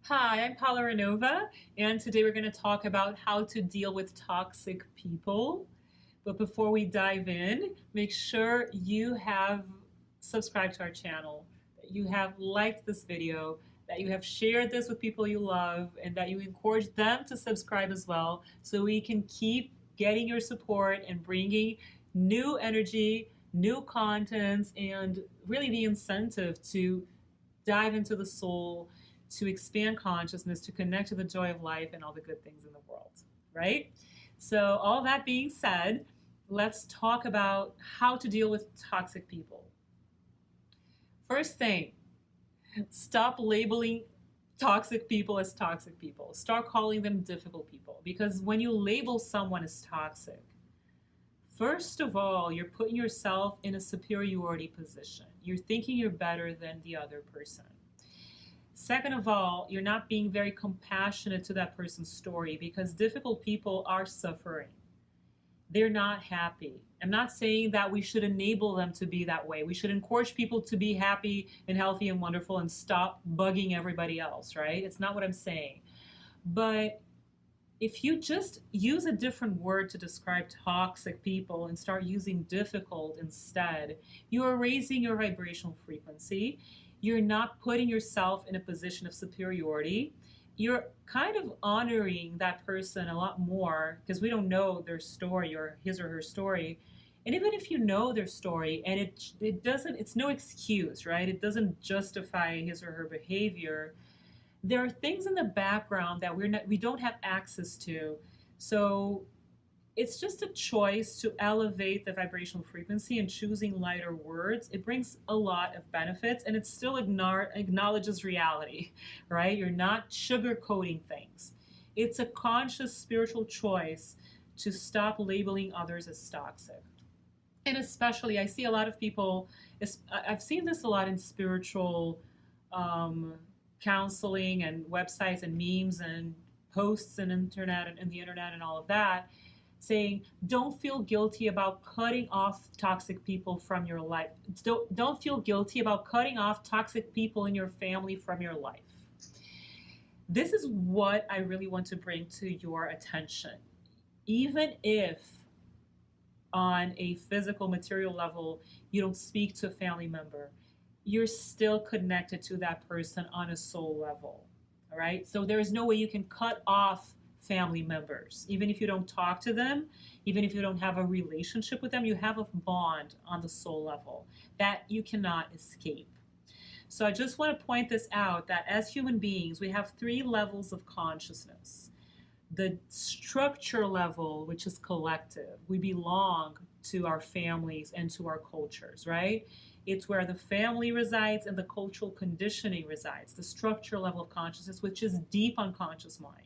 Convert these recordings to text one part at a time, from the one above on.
Hi, I'm Paola Ranova, and today we're going to talk about how to deal with toxic people. But before we dive in, make sure you have subscribed to our channel, that you have liked this video, that you have shared this with people you love, and that you encourage them to subscribe as well so we can keep getting your support and bringing new energy, new contents, and really the incentive to dive into the soul, to expand consciousness, to connect to the joy of life and all the good things in the world, right? So, all that being said, let's talk about how to deal with toxic people. First thing, stop labeling toxic people as toxic people. Start calling them difficult people. Because when you label someone as toxic, first of all, you're putting yourself in a superiority position. You're thinking you're better than the other person. Second of all, you're not being very compassionate to that person's story because difficult people are suffering. They're not happy. I'm not saying that we should enable them to be that way. We should encourage people to be happy and healthy and wonderful and stop bugging everybody else, right? It's not what I'm saying. But if you just use a different word to describe toxic people and start using difficult instead, you are raising your vibrational frequency. You're not putting yourself in a position of superiority. You're kind of honoring that person a lot more because we don't know their story or his or her story. And even if you know their story and it doesn't, it's no excuse, right? It doesn't justify his or her behavior. There are things in the background that we don't have access to. So it's just a choice to elevate the vibrational frequency and choosing lighter words. It brings a lot of benefits and it still acknowledges reality, right? You're not sugarcoating things. It's a conscious spiritual choice to stop labeling others as toxic. And especially, I see a lot of people, I've seen this a lot in spiritual um, counseling and websites and memes and posts and internet and the internet and all of that, saying don't feel guilty about cutting off toxic people from your life. Don't feel guilty about cutting off toxic people in your family from your life. This is what I really want to bring to your attention. Even if on a physical material level you don't speak to a family member, you're still connected to that person on a soul level. All right, so there is no way you can cut off family members. Even if you don't talk to them, even if you don't have a relationship with them, you have a bond on the soul level that you cannot escape. So I just want to point this out that as human beings, we have three levels of consciousness. The structure level, which is collective, we belong to our families and to our cultures, right? It's where the family resides and the cultural conditioning resides, the structure level of consciousness, which is deep unconscious mind.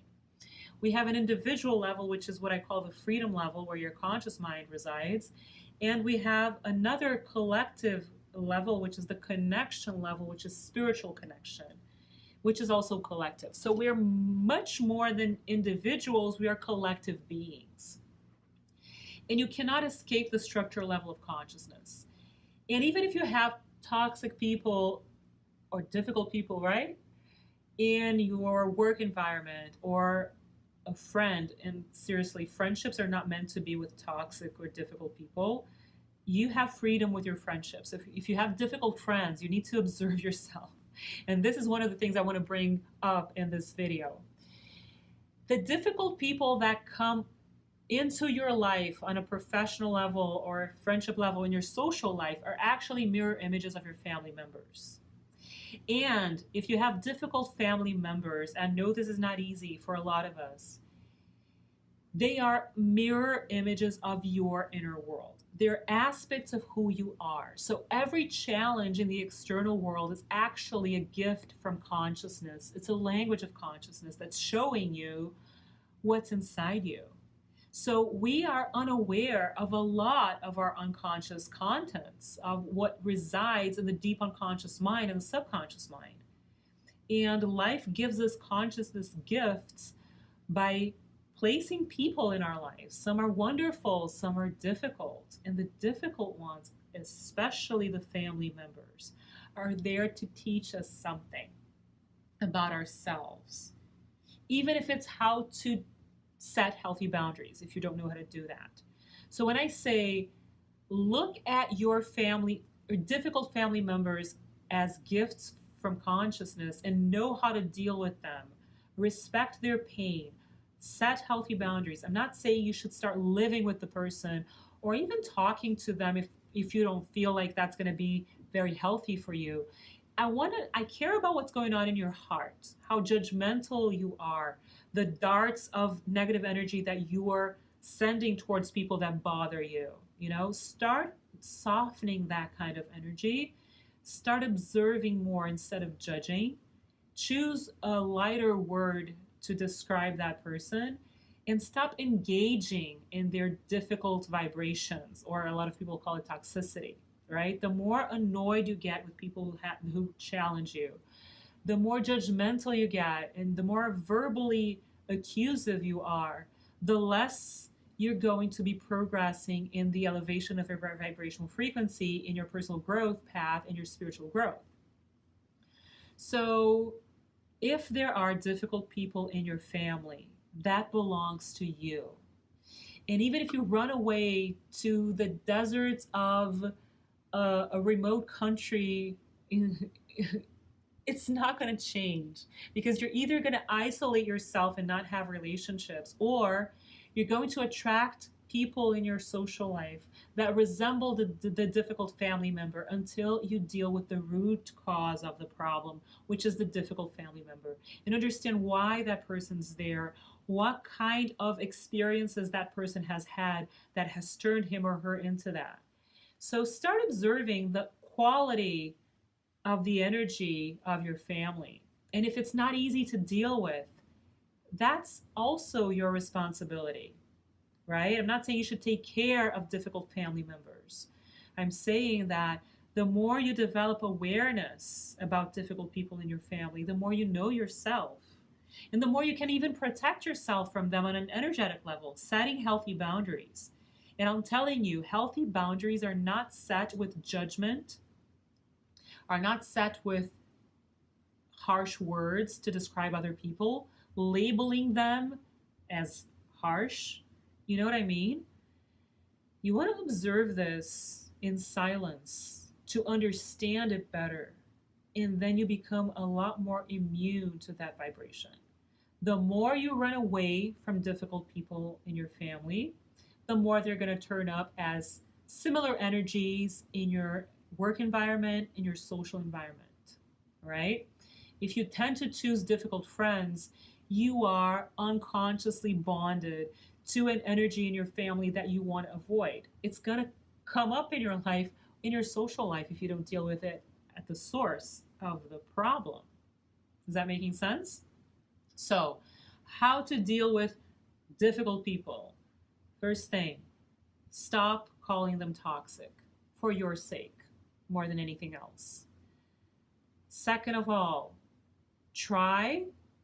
We have an individual level, which is what I call the freedom level, where your conscious mind resides. And we have another collective level, which is the connection level, which is spiritual connection, which is also collective. So we're much more than individuals, we are collective beings. And you cannot escape the structure level of consciousness. And even if you have toxic people or difficult people, right, in your work environment or a friend, and seriously, friendships are not meant to be with toxic or difficult people. You have freedom with your friendships. If you have difficult friends, you need to observe yourself. And this is one of the things I want to bring up in this video. The difficult people that come into your life on a professional level or friendship level in your social life are actually mirror images of your family members. And if you have difficult family members, and know this is not easy for a lot of us, they are mirror images of your inner world. They're aspects of who you are. So every challenge in the external world is actually a gift from consciousness. It's a language of consciousness that's showing you what's inside you. So we are unaware of a lot of our unconscious contents, of what resides in the deep unconscious mind and the subconscious mind. And life gives us consciousness gifts by placing people in our lives. Some are wonderful, some are difficult. And the difficult ones, especially the family members, are there to teach us something. about ourselves, even if it's how to set healthy boundaries if you don't know how to do that. So when I say look at your family or difficult family members as gifts from consciousness and know how to deal with them, respect their pain, set healthy boundaries. I'm not saying you should start living with the person or even talking to them if you don't feel like that's going to be very healthy for you. I care about what's going on in your heart, how judgmental you are, the darts of negative energy that you are sending towards people that bother you. Start softening that kind of energy. Start observing more instead of judging. Choose a lighter word to describe that person and stop engaging in their difficult vibrations, or a lot of people call it toxicity, right? The more annoyed you get with people who challenge you, the more judgmental you get, and the more verbally accusive you are, the less you're going to be progressing in the elevation of your vibrational frequency in your personal growth path and your spiritual growth. So, if there are difficult people in your family, that belongs to you. And even if you run away to the deserts of a remote country, it's not going to change, because you're either going to isolate yourself and not have relationships, or you're going to attract people in your social life that resemble the difficult family member until you deal with the root cause of the problem, which is the difficult family member, and understand why that person's there, what kind of experiences that person has had that has turned him or her into that. So start observing the quality of the energy of your family. And if it's not easy to deal with, that's also your responsibility, right? I'm not saying you should take care of difficult family members. I'm saying that the more you develop awareness about difficult people in your family, the more you know yourself. And the more you can even protect yourself from them on an energetic level, setting healthy boundaries. And I'm telling you, healthy boundaries are not set with judgment, are not set with harsh words to describe other people, labeling them as harsh. You know what I mean? You want to observe this in silence to understand it better. And then you become a lot more immune to that vibration. The more you run away from difficult people in your family, the more they're going to turn up as similar energies in your work environment, in your social environment, right? If you tend to choose difficult friends, you are unconsciously bonded to an energy in your family that you want to avoid. It's going to come up in your life, in your social life, if you don't deal with it at the source of the problem. Is that making sense? So, how to deal with difficult people? First thing, stop calling them toxic for your sake more than anything else. Second of all,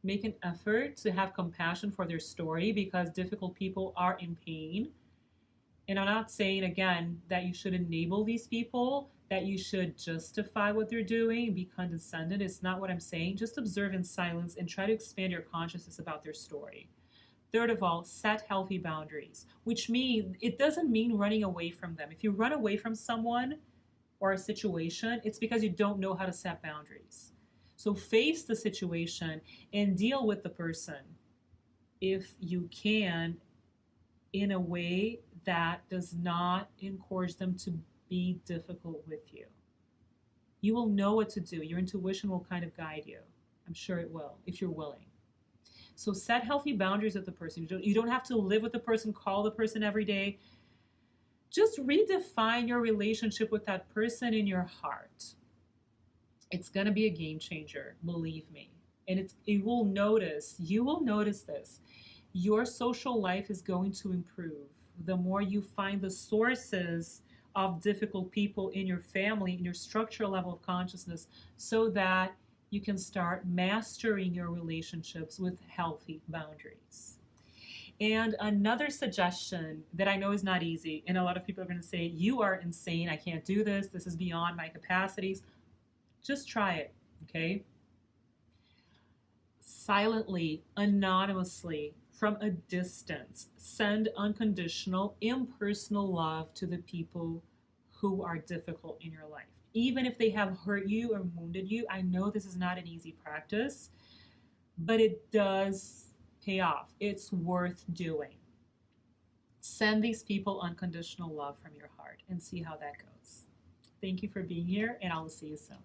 make an effort to have compassion for their story, because difficult people are in pain. And I'm not saying, again, that you should enable these people, that you should justify what they're doing, be condescending. It's not what I'm saying. Just observe in silence and try to expand your consciousness about their story. Third of all, set healthy boundaries, which means it doesn't mean running away from them. If you run away from someone or a situation, it's because you don't know how to set boundaries. So face the situation and deal with the person, if you can, in a way that does not encourage them to be difficult with you. You will know what to do. Your intuition will kind of guide you. I'm sure it will, if you're willing. So set healthy boundaries with the person. You don't have to live with the person, call the person every day. Just redefine your relationship with that person in your heart. It's going to be a game changer, believe me. And you will notice this. Your social life is going to improve the more you find the sources of difficult people in your family, in your structural level of consciousness, so that you can start mastering your relationships with healthy boundaries. And another suggestion that I know is not easy, and a lot of people are going to say, you are insane, I can't do this, this is beyond my capacities. Just try it, okay? silently, anonymously, from a distance. Send unconditional, impersonal love to the people who are difficult in your life. Even if they have hurt you or wounded you, I know this is not an easy practice, but it does pay off. It's worth doing. Send these people unconditional love from your heart and see how that goes. Thank you for being here, and I will see you soon.